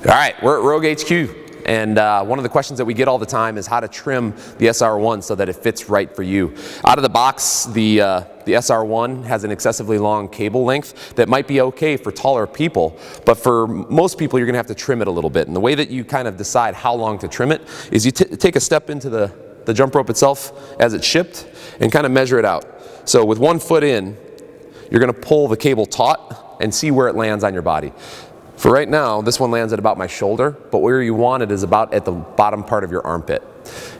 All right, we're at Rogue HQ, and one of the questions that we get all the time is how to trim the SR1 so that it fits right for you. Out of the box, the SR1 has an excessively long cable length that might be okay for taller people, but for most people you're going to have to trim it a little bit. And the way that you kind of decide how long to trim it is you take a step into the jump rope itself as it's shipped and kind of measure it out. So with 1 foot in, you're going to pull the cable taut and see where it lands on your body. For right now, this one lands at about my shoulder, but where you want it is about at the bottom part of your armpit.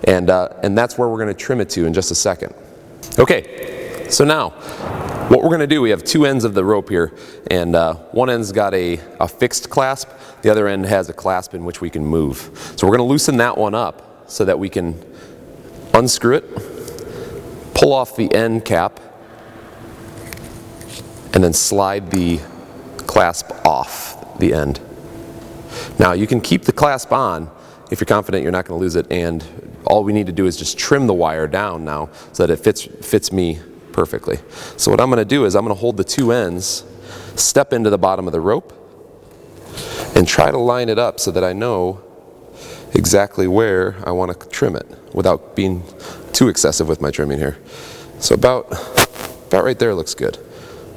And that's where we're going to trim it to in just a second. Okay, so now, what we're going to do, we have 2 ends of the rope here, and one end's got a fixed clasp, the other end has a clasp in which we can move. So we're going to loosen that one up so that we can unscrew it, pull off the end cap, and then slide the clasp off the end. Now you can keep the clasp on if you're confident you're not going to lose it, and all we need to do is just trim the wire down now so that it fits me perfectly. So what I'm going to do is I'm going to hold the 2 ends, step into the bottom of the rope, and try to line it up so that I know exactly where I want to trim it without being too excessive with my trimming here. So about right there looks good.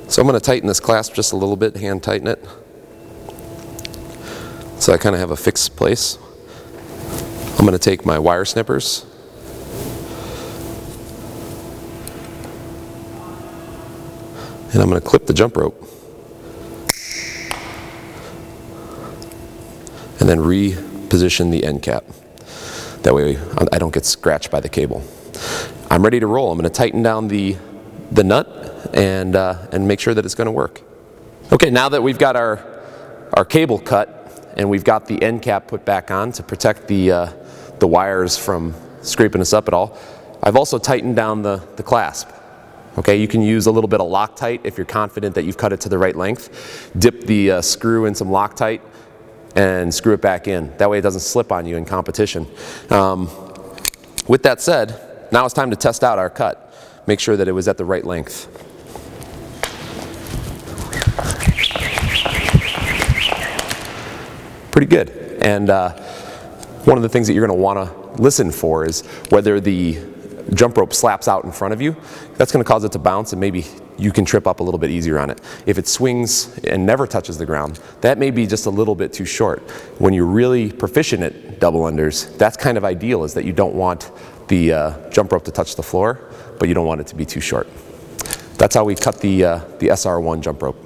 So I'm going to tighten this clasp just a little bit, hand tighten it, so I kind of have a fixed place. I'm going to take my wire snippers and I'm going to clip the jump rope and then reposition the end cap. That way I don't get scratched by the cable. I'm ready to roll. I'm going to tighten down the nut and make sure that it's going to work. Okay, now that we've got our cable cut and we've got the end cap put back on to protect the wires from scraping us up at all, I've also tightened down the clasp. Okay, you can use a little bit of Loctite if you're confident that you've cut it to the right length. Dip the screw in some Loctite and screw it back in. That way it doesn't slip on you in competition. With that said, now it's time to test out our cut. Make sure that it was at the right length. Pretty good. And one of the things that you're going to want to listen for is whether the jump rope slaps out in front of you. That's going to cause it to bounce, and maybe you can trip up a little bit easier on it. If it swings and never touches the ground, that may be just a little bit too short. When you're really proficient at double unders, that's kind of ideal, is that you don't want the jump rope to touch the floor, but you don't want it to be too short. That's how we cut the SR1 jump rope.